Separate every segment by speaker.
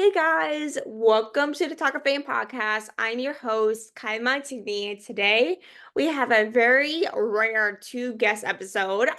Speaker 1: Hey guys, welcome to the Talk of Fame podcast. I'm your host, Kai Martini, and today we have a very rare two guest episode.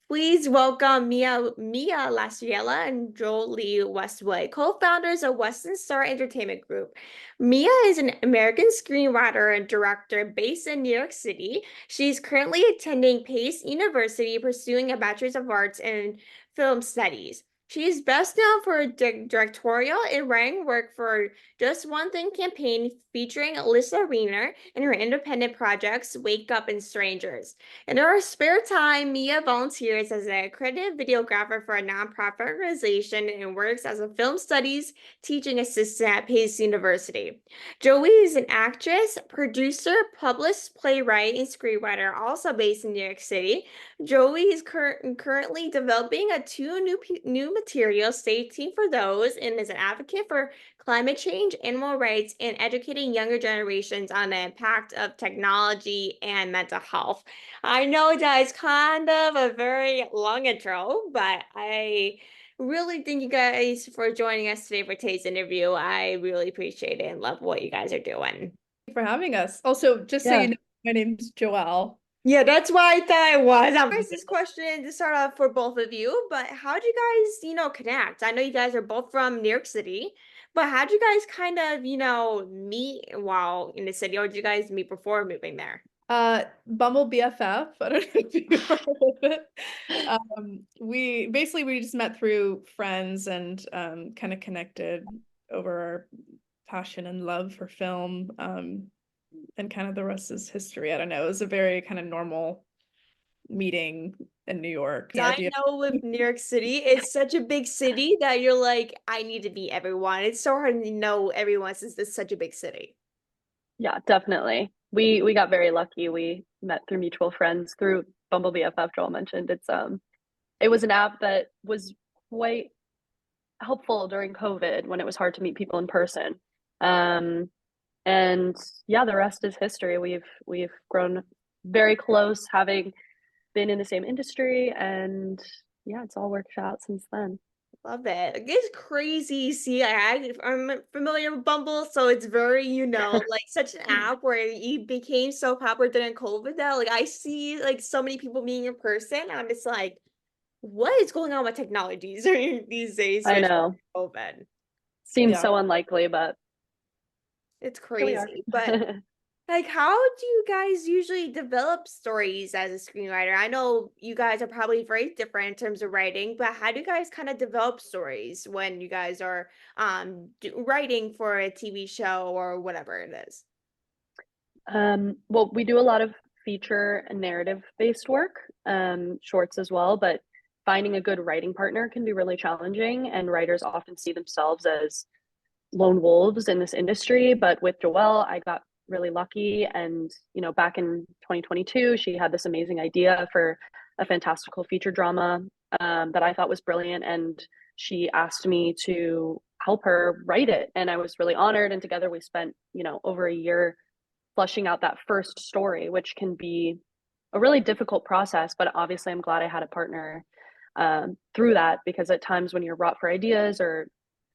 Speaker 1: Please welcome Mia Lastrella and Joelle Westwood, co-founders of Western Star Entertainment Group. Mia is an American screenwriter and director based in New York City. She's currently attending Pace University, pursuing a Bachelor of Arts in Film Studies. She is best known for directorial and writing work for Just One Thing campaign featuring Alysia Reiner and her independent projects Wake Up and Strangers. In her spare time, Mia volunteers as an accredited videographer for a nonprofit organization and works as a film studies teaching assistant at Pace University. Joey is an actress, producer, published playwright, and screenwriter, also based in New York City. Joey is currently developing two new materials, stay tuned for those, and is an advocate for climate change, animal rights, and educating younger generations on the impact of technology and mental health. I know that is kind of a very long intro, but I really thank you guys for joining us today for today's interview. I really appreciate it and love what you guys are doing.
Speaker 2: For having us. Also, just so
Speaker 3: Yeah.
Speaker 2: you know, my name's Joelle.
Speaker 1: Yeah, that's why I thought it was. This question to start off for both of you, but how did you guys, connect? I know you guys are both from New York City, but how did you guys kind of, meet while in the city, or did you guys meet before moving there?
Speaker 2: Bumble BFF. I don't know if you heard of it. We just met through friends and kind of connected over our passion and love for film. And kind of the rest is history. I don't know. It was a very kind of normal meeting in New York.
Speaker 1: I know with New York City, it's such a big city that you're like, I need to meet everyone. It's so hard to know everyone since it's such a big city.
Speaker 3: Yeah, definitely. We got very lucky. We met through mutual friends through Bumble BFF, Joel mentioned. It was an app that was quite helpful during COVID when it was hard to meet people in person. Um, and yeah, the rest is history. We've grown very close, having been in the same industry, and yeah, it's all worked out since then.
Speaker 1: Love it. Like, it's crazy. See, I'm familiar with Bumble, so it's very, like such an app where it became so popular during COVID that like I see like so many people meeting in person. I'm just like, what is going on with technologies these days,
Speaker 3: I
Speaker 1: especially
Speaker 3: know.
Speaker 1: COVID?
Speaker 3: Seems
Speaker 2: Yeah.
Speaker 3: so unlikely, but
Speaker 1: It's
Speaker 3: here we are.
Speaker 1: crazy. But like, how do you guys usually develop stories as a screenwriter? I know you guys are probably very different in terms of writing, but how do you guys kind of develop stories when you guys are writing for a TV show or whatever it is?
Speaker 3: Well, we do a lot of feature and narrative based work, shorts as well, but finding a good writing partner can be really challenging. And writers often see themselves as lone wolves in this industry. But with Joelle, I got really lucky. And, back in 2022, she had this amazing idea for a fantastical feature drama that I thought was brilliant. And she asked me to help her write it. And I was really honored. And together we spent, over a year fleshing out that first story, which can be a really difficult process. But obviously, I'm glad I had a partner through that, because at times when you're wrought for ideas or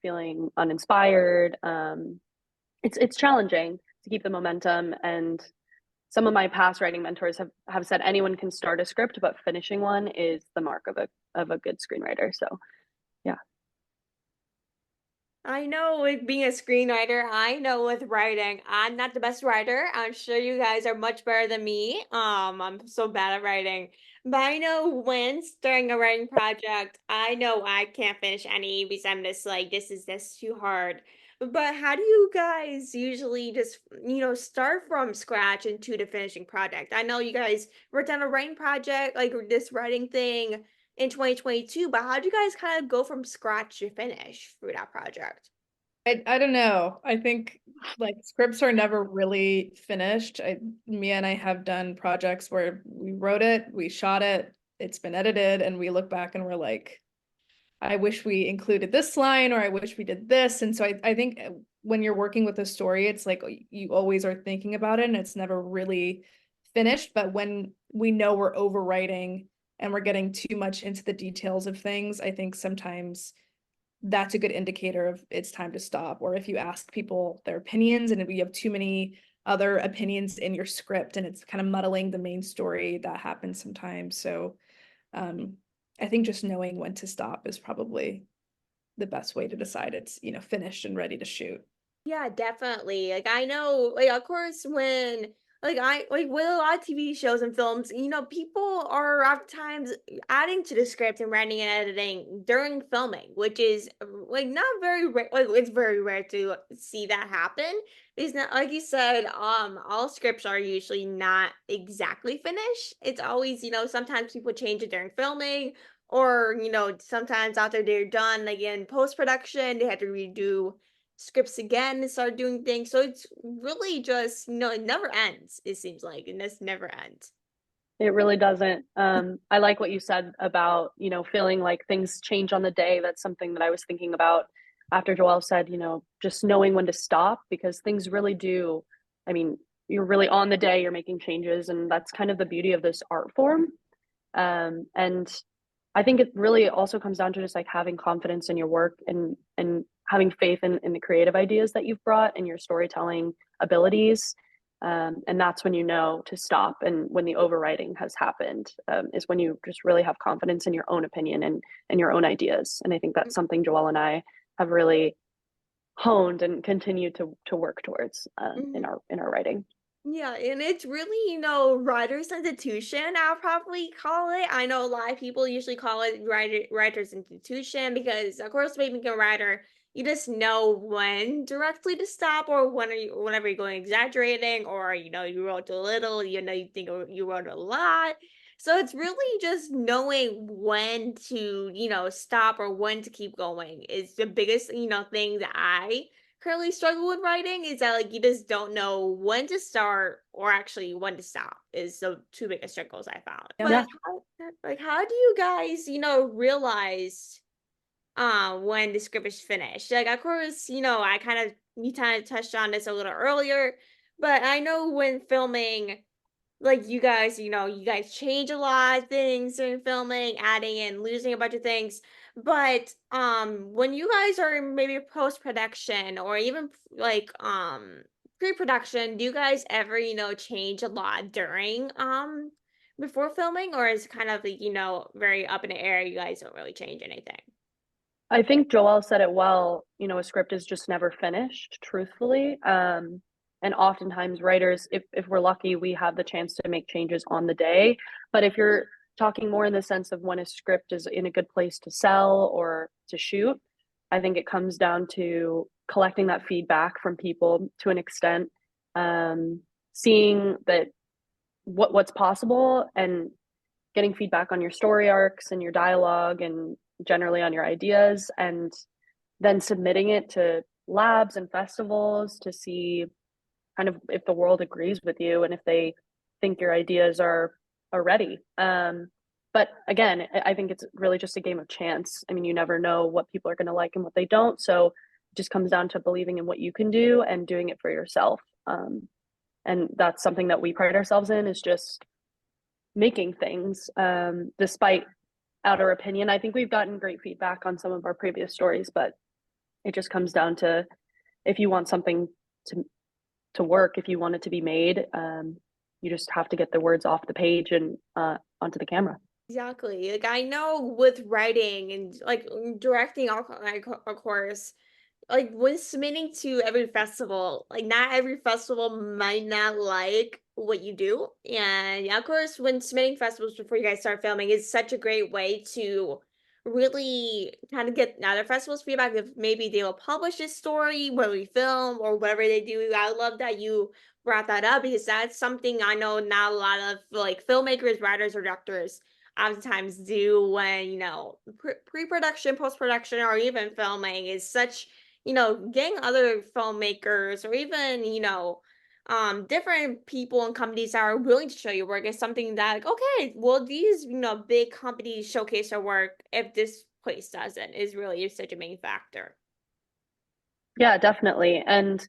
Speaker 3: feeling uninspired, it's challenging to keep the momentum. And some of my past writing mentors have said anyone can start a script, but finishing one is the mark of a good screenwriter. So yeah.
Speaker 1: I know with being a screenwriter, I know with writing, I'm not the best writer. I'm sure you guys are much better than me. I'm so bad at writing. But I know when starting a writing project, I know I can't finish any because I'm just like, this too hard. But how do you guys usually just, start from scratch into the finishing project? I know you guys worked on a writing project, like this writing thing in 2022, but how do you guys kind of go from scratch to finish through that project?
Speaker 2: I don't know. I think like scripts are never really finished. Mia and I have done projects where we wrote it, we shot it, it's been edited, and we look back and we're like, I wish we included this line, or I wish we did this. And so I think when you're working with a story, it's like you always are thinking about it and it's never really finished. But when we know we're overwriting and we're getting too much into the details of things, I think sometimes that's a good indicator of it's time to stop. Or if you ask people their opinions and if you have too many other opinions in your script and it's kind of muddling the main story, that happens sometimes. So I think just knowing when to stop is probably the best way to decide it's, you know, finished and ready to shoot.
Speaker 1: Yeah, definitely. Like I know, like of course when I like with a lot of TV shows and films, people are oftentimes adding to the script and writing and editing during filming, which is like not very rare. Like it's very rare to see that happen. It's not like you said, all scripts are usually not exactly finished. It's always, sometimes people change it during filming, or sometimes after they're done, like in post-production, they have to redo scripts again and start doing things. So it's really just, it never ends, it seems like, and this never ends.
Speaker 3: It really doesn't. I like what you said about, feeling like things change on the day. That's something that I was thinking about after Joelle said, just knowing when to stop, because things really do. I mean, you're really on the day, you're making changes, and that's kind of the beauty of this art form. And I think it really also comes down to just like having confidence in your work, and having faith in the creative ideas that you've brought and your storytelling abilities. And that's when you know to stop. And when the overwriting has happened, is when you just really have confidence in your own opinion and your own ideas. And I think that's something Joelle and I have really honed and continue to work towards in
Speaker 1: Mhm.
Speaker 3: our writing.
Speaker 1: Yeah, and it's really, writer's institution, I'll probably call it. I know a lot of people usually call it writer's institution because, of course, being a writer, you just know when directly to stop, or whenever you're going exaggerating, or, you wrote a little, you think you wrote a lot. So it's really just knowing when to, stop or when to keep going is the biggest, thing that I currently struggle with writing, is that like you just don't know when to start or actually when to stop is the two biggest struggles I found.
Speaker 2: Yeah.
Speaker 3: Yeah.
Speaker 1: How do you guys, realize when the script is finished? Like of course, you kind of touched on this a little earlier, but I know when filming, like you guys change a lot of things during filming, adding and losing a bunch of things. But when you guys are maybe post-production or even like pre-production, do you guys ever, change a lot during before filming, or is it kind of like, very up in the air, you guys don't really change anything?
Speaker 3: I think Joelle said it well. A script is just never finished, truthfully. And oftentimes, writers, if we're lucky, we have the chance to make changes on the day. But if you're talking more in the sense of when a script is in a good place to sell or to shoot, I think it comes down to collecting that feedback from people to an extent, seeing that what's possible, and getting feedback on your story arcs and your dialogue, and generally on your ideas, and then submitting it to labs and festivals to see kind of if the world agrees with you and if they think your ideas are ready. But again, I think it's really just a game of chance. I mean, you never know what people are going to like and what they don't. So it just comes down to believing in what you can do and doing it for yourself. And that's something that we pride ourselves in, is just making things, despite outer opinion. I think we've gotten great feedback on some of our previous stories, but it just comes down to, if you want something to work, if you want it to be made, you just have to get the words off the page and onto the camera.
Speaker 1: Exactly. Like I know with writing and like directing, like, of course, like when submitting to every festival, like not every festival might not like what you do. And yeah, of course, when submitting festivals before you guys start filming is such a great way to really kind of get other festivals feedback if maybe they will publish this story when we film or whatever they do. I love that you brought that up because that's something I know not a lot of like filmmakers, writers, or directors oftentimes do when, pre-production, post-production, or even filming is such, getting other filmmakers or even, different people and companies that are willing to show your work is something that, like, okay, well, these, big companies showcase their work if this place doesn't, is really such a main factor.
Speaker 3: Yeah, definitely. And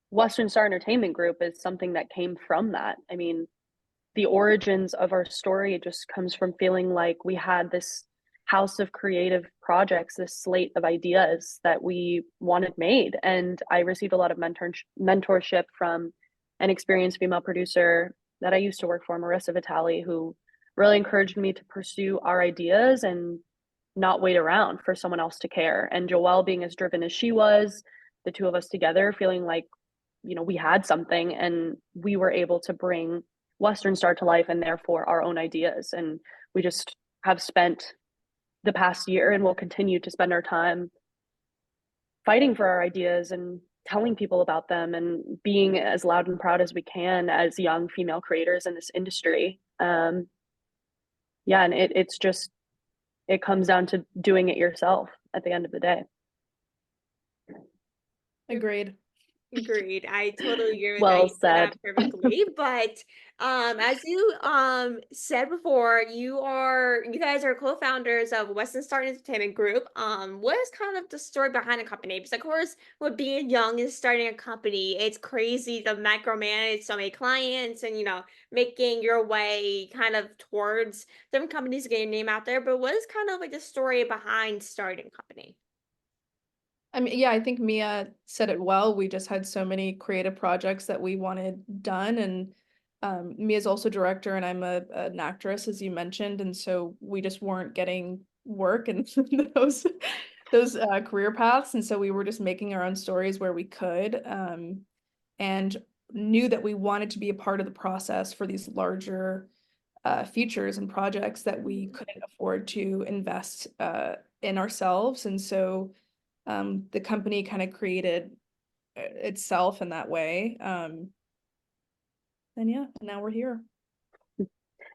Speaker 3: Western Star Entertainment Group is something that came from that. I mean, the origins of our story just comes from feeling like we had this house of creative projects, this slate of ideas that we wanted made. And I received a lot of mentorship from an experienced female producer that I used to work for, Marissa Vitale, who really encouraged me to pursue our ideas and not wait around for someone else to care. And Joelle, being as driven as she was, the two of us together feeling like, we had something and we were able to bring Western Star to life, and therefore our own ideas. And we just have spent the past year and will continue to spend our time fighting for our ideas and telling people about them and being as loud and proud as we can as young female creators in this industry. And it comes down to doing it yourself at the end of the day.
Speaker 2: Agreed.
Speaker 1: Agreed. I totally agree with that.
Speaker 3: Well
Speaker 1: You said that
Speaker 3: said.
Speaker 1: perfectly. But as you said before, you guys are co-founders of Western Star Entertainment Group. What is kind of the story behind the company? Because of course, with being young and starting a company, it's crazy to micromanage so many clients and making your way kind of towards different companies getting your name out there. But what is kind of like the story behind starting a company?
Speaker 2: I mean, yeah, I think Mia said it well. We just had so many creative projects that we wanted done. And Mia's also director and I'm an actress, as you mentioned. And so we just weren't getting work in those career paths. And so we were just making our own stories where we could, and knew that we wanted to be a part of the process for these larger features and projects that we couldn't afford to invest in ourselves. And so the company kind of created itself in that way. And now we're here.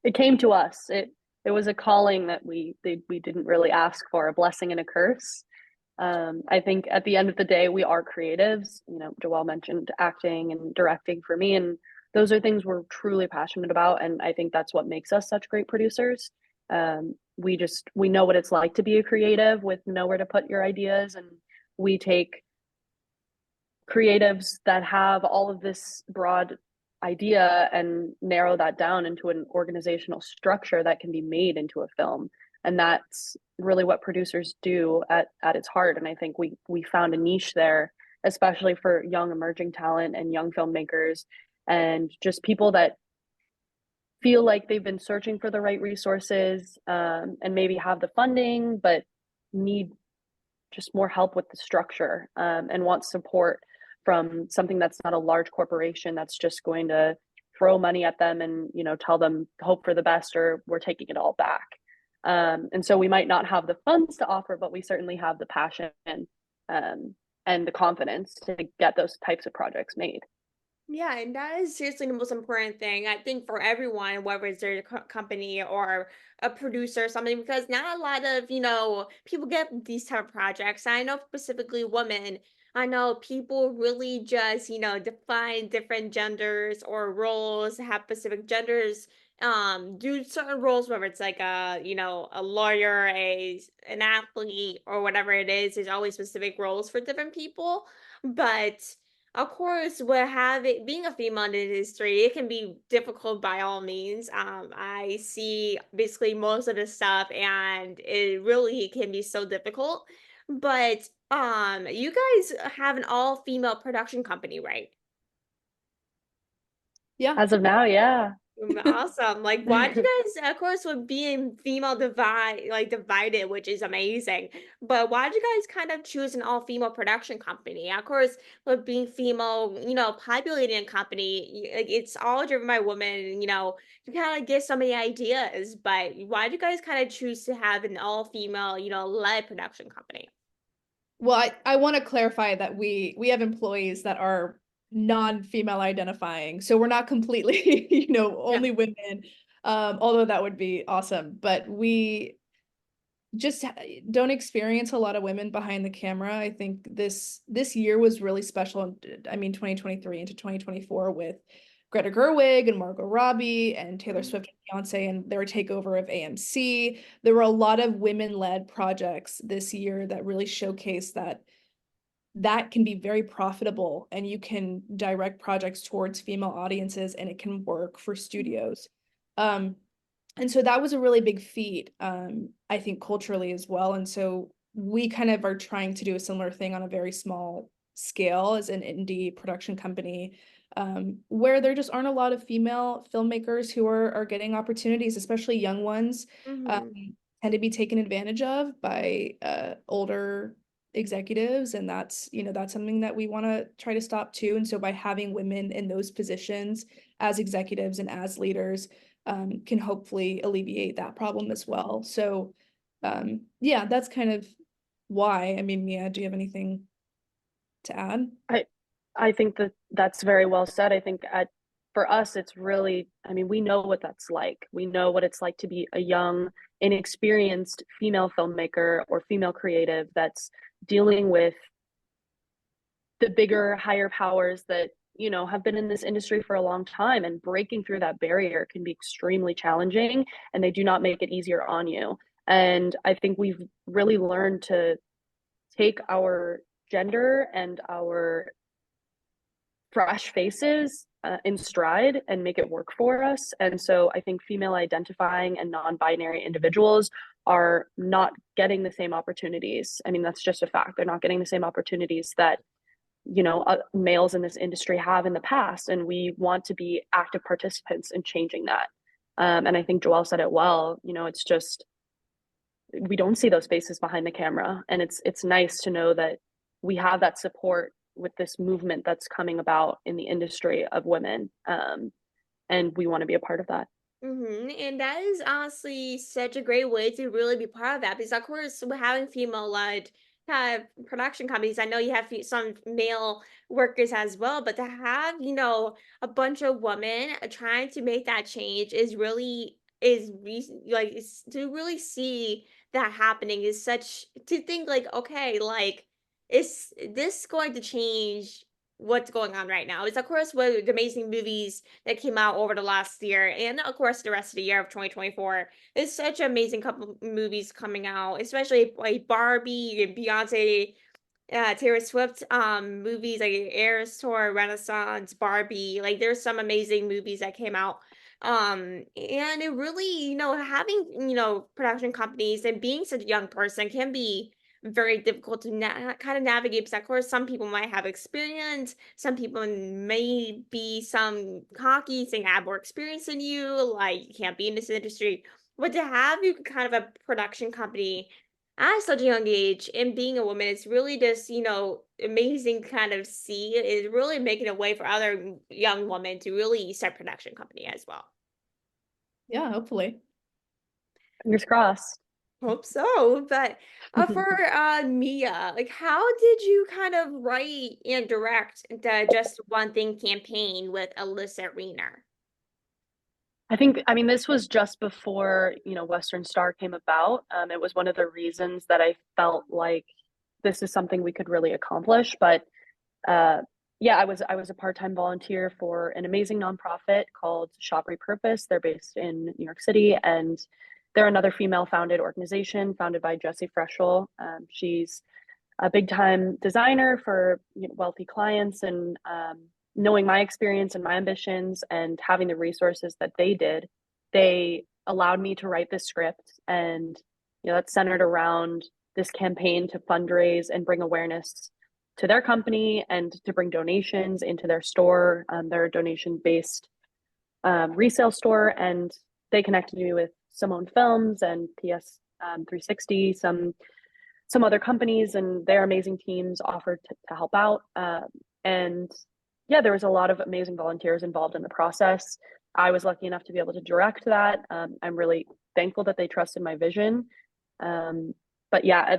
Speaker 3: It came to us. It was a calling that we didn't really ask for, a blessing and a curse. I think at the end of the day, we are creatives. Joelle mentioned acting and directing for me, and those are things we're truly passionate about. And I think that's what makes us such great producers. We know what it's like to be a creative with nowhere to put your ideas, and we take creatives that have all of this broad idea and narrow that down into an organizational structure that can be made into a film. And that's really what producers do at its heart. And I think we found a niche there, especially for young emerging talent and young filmmakers and just people that feel like they've been searching for the right resources, and maybe have the funding but need just more help with the structure, and want support from something that's not a large corporation that's just going to throw money at them and tell them hope for the best or we're taking it all back. And so we might not have the funds to offer, but we certainly have the passion and the confidence to get those types of projects made.
Speaker 1: Yeah, and that is seriously the most important thing, I think, for everyone, whether it's their company or a producer or something, because not a lot of, people get these type of projects. I know specifically women, I know people really just, define different genders or roles, have specific genders, do certain roles, whether it's like a lawyer, an athlete, or whatever it is. There's always specific roles for different people. But of course, being a female in the industry, it can be difficult by all means. I see basically most of the stuff, and it really can be so difficult. But you guys have an all-female production company, right?
Speaker 2: Yeah.
Speaker 3: As of now, yeah.
Speaker 1: Awesome. Like, why did you guys, of course, with being divided, which is amazing, but why did you guys kind of choose an all-female production company? Of course, with being female, populating a company, like it's all driven by women, you kind of get so many ideas, but why did you guys kind of choose to have an all-female, led production company?
Speaker 2: Well, I want to clarify that we have employees that are non-female identifying. So we're not completely, only women, although that would be awesome. But we just don't experience a lot of women behind the camera. I think this year was really special. I mean, 2023 into 2024 with Greta Gerwig and Margot Robbie and Taylor Swift and Beyonce and their takeover of AMC. There were a lot of women-led projects this year that really showcase that can be very profitable and you can direct projects towards female audiences and it can work for studios. And so that was a really big feat, I think culturally as well. And so we kind of are trying to do a similar thing on a very small scale as an indie production company, where there just aren't a lot of female filmmakers who are getting opportunities, especially young ones, tend to be taken advantage of by older executives. And that's, that's something that we want to try to stop too. And so by having women in those positions as executives and as leaders, can hopefully alleviate that problem as well. So yeah, that's kind of why. I mean, Mia, do you have anything to add?
Speaker 3: I think that that's very well said. I think for us, it's really, I mean, we know what that's like. We know what it's like to be a young, inexperienced female filmmaker or female creative that's dealing with the bigger, higher powers that, have been in this industry for a long time, and breaking through that barrier can be extremely challenging, and they do not make it easier on you. And I think we've really learned to take our gender and our fresh faces in stride and make it work for us. And so I think female identifying and non-binary individuals are not getting the same opportunities. I mean, that's just a fact. They're not getting the same opportunities that males in this industry have in the past, and we want to be active participants in changing that. And I think Joelle said it well. It's just, we don't see those faces behind the camera, and it's nice to know that we have that support with this movement that's coming about in the industry of women, and we want to be a part of that.
Speaker 1: And that is honestly such a great way to really be part of that, because of course we're having female-led kind of production companies. I know you have some male workers as well, but to have, a bunch of women trying to make that change is really to really see that happening is such to think like, okay, like is this going to change what's going on right now? Is of course what the amazing movies that came out over the last year, and of course the rest of the year of 2024. There's such amazing couple movies coming out, especially like Barbie and Beyonce, Taylor Swift, movies like Eras Tour, Renaissance, Barbie. Like there's some amazing movies that came out. And it really, having, production companies and being such a young person can be very difficult to kind of navigate, because of course some people might have experience, some people may be some cocky saying I have more experience than you, like you can't be in this industry. But to have you kind of a production company at such a young age and being a woman, it's really just, amazing to kind of see is really making a way for other young women to really start production company as well.
Speaker 2: Yeah, hopefully.
Speaker 3: Fingers crossed.
Speaker 1: Hope so. But for Mia, like how did you kind of write and direct the Just One Thing campaign with Alysia Reiner?
Speaker 3: I mean, this was just before, Western Star came about. It was one of the reasons that I felt like this is something we could really accomplish. But yeah, I was a part-time volunteer for an amazing nonprofit called Shop Repurpose. They're based in New York City, and they're another female-founded organization founded by Jessie Freschel. She's a big-time designer for wealthy clients, and knowing my experience and my ambitions and having the resources that they did, they allowed me to write this script. And that's centered around this campaign to fundraise and bring awareness to their company and to bring donations into their store. They're a donation-based resale store, and they connected me with Simone Films and PS 360, some other companies, and their amazing teams offered to help out. And yeah, there was a lot of amazing volunteers involved in the process. I was lucky enough to be able to direct that. I'm really thankful that they trusted my vision. But yeah,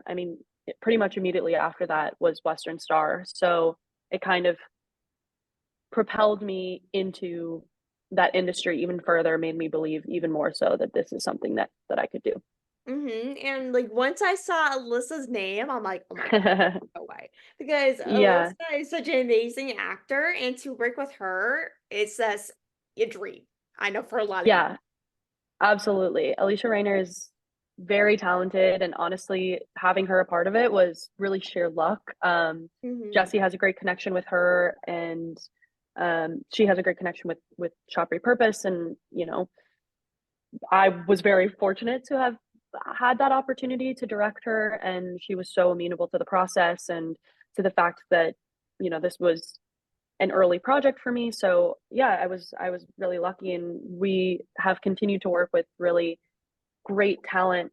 Speaker 3: I mean, pretty much immediately after that was Western Star. So it kind of propelled me into that industry even further, made me believe even more so that this is something that I could do.
Speaker 1: And like once I saw Alyssa's name, I'm like, oh my God, no way. Because
Speaker 3: Yeah,
Speaker 1: Alyssa is such an amazing actor, and to work with her, it's just a dream. I know for a lot of people.
Speaker 3: yeah, absolutely. Alysia Reiner is very talented, and honestly, having her a part of it was really sheer luck.
Speaker 1: Mhm.
Speaker 3: Jessie has a great connection with her, and she has a great connection with Shop Repurpose, and I was very fortunate to have had that opportunity to direct her, and she was so amenable to the process and to the fact that, you know, this was an early project for me. So yeah, I was really lucky, and we have continued to work with really great talent,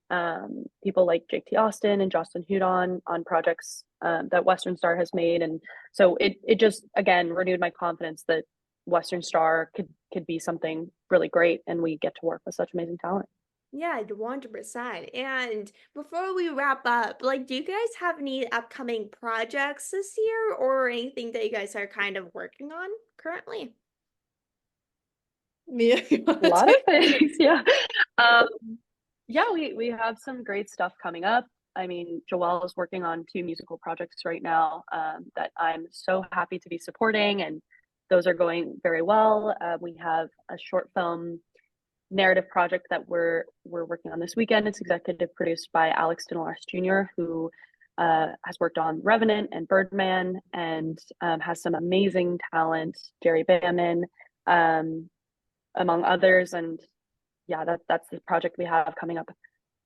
Speaker 3: people like JT Austin and Justin Hudon on projects that Western Star has made. And so it just, again, renewed my confidence that Western Star could be something really great, and we get to work with such amazing talent.
Speaker 1: Yeah, 100%. And before we wrap up, like, do you guys have any upcoming projects this year or anything that you guys are kind of working on currently?
Speaker 2: Mia, you
Speaker 3: A
Speaker 2: wanna
Speaker 3: lot of
Speaker 2: take
Speaker 3: things, yeah. Um, yeah, we have some great stuff coming up. I mean, Joelle is working on 2 musical projects right now, that I'm so happy to be supporting, and those are going very well. We have a short film narrative project that we're working on this weekend. It's executive produced by Alex Denoris Jr., who has worked on Revenant and Birdman, and has some amazing talent, Jerry Bannon, um, among others. And yeah, that's the project we have coming up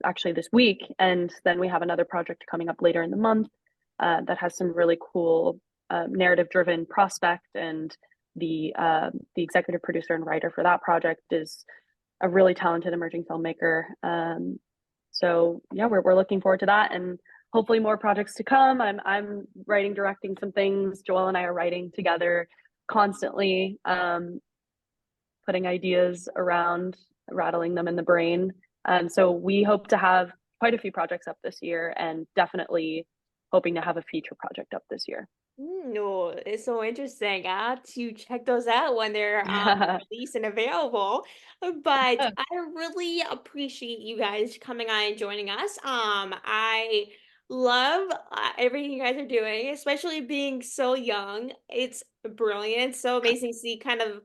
Speaker 3: actually this week. And then we have another project coming up later in the month that has some really cool narrative driven prospect. And the executive producer and writer for that project is a really talented emerging filmmaker. So yeah, we're looking forward to that, and hopefully more projects to come. I'm writing, directing some things. Joelle and I are writing together constantly, putting ideas around, rattling them in the brain. So we hope to have quite a few projects up this year, and definitely hoping to have a feature project up this year.
Speaker 1: No, it's so interesting. I have to check those out when they're released and available. But
Speaker 2: Yeah.
Speaker 1: I really appreciate you guys coming on and joining us. I love everything you guys are doing, especially being so young. It's brilliant. So amazing to see kind of,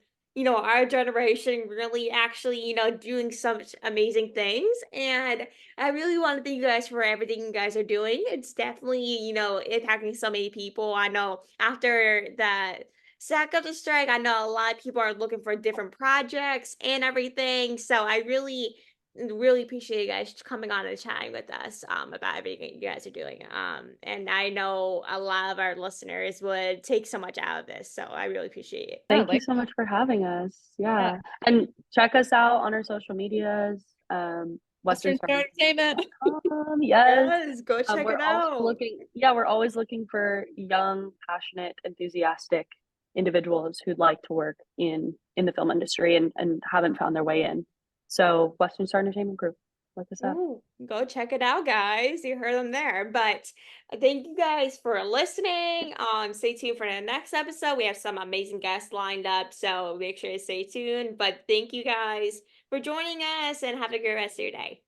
Speaker 1: our generation really actually, doing such amazing things. And I really want to thank you guys for everything you guys are doing. It's definitely, impacting so many people. I know after the sack of the strike, I know a lot of people are looking for different projects and everything. So I really, really appreciate you guys coming on and chatting with us about everything you guys are doing. And I know a lot of our listeners would take so much out of this. So I really appreciate it.
Speaker 2: Yeah,
Speaker 3: Thank you
Speaker 2: like
Speaker 3: so much for having us.
Speaker 2: yeah.
Speaker 3: Yeah. And check us out on our social medias.
Speaker 2: Western Star Entertainment.
Speaker 3: WesternStarEntertainment.com. Yes.
Speaker 1: Yes, go check
Speaker 3: We're
Speaker 1: it
Speaker 3: always
Speaker 1: out.
Speaker 3: looking, yeah, we're always looking for young, passionate, enthusiastic individuals who'd like to work in the film industry and haven't found their way in. So Western Star Entertainment Group, look us up.
Speaker 1: Ooh, go check it out, guys. You heard them there. But thank you guys for listening. Stay tuned for the next episode. We have some amazing guests lined up, so make sure to stay tuned. But thank you guys for joining us and have a good rest of your day.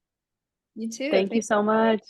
Speaker 2: You too.
Speaker 3: Thank you so much.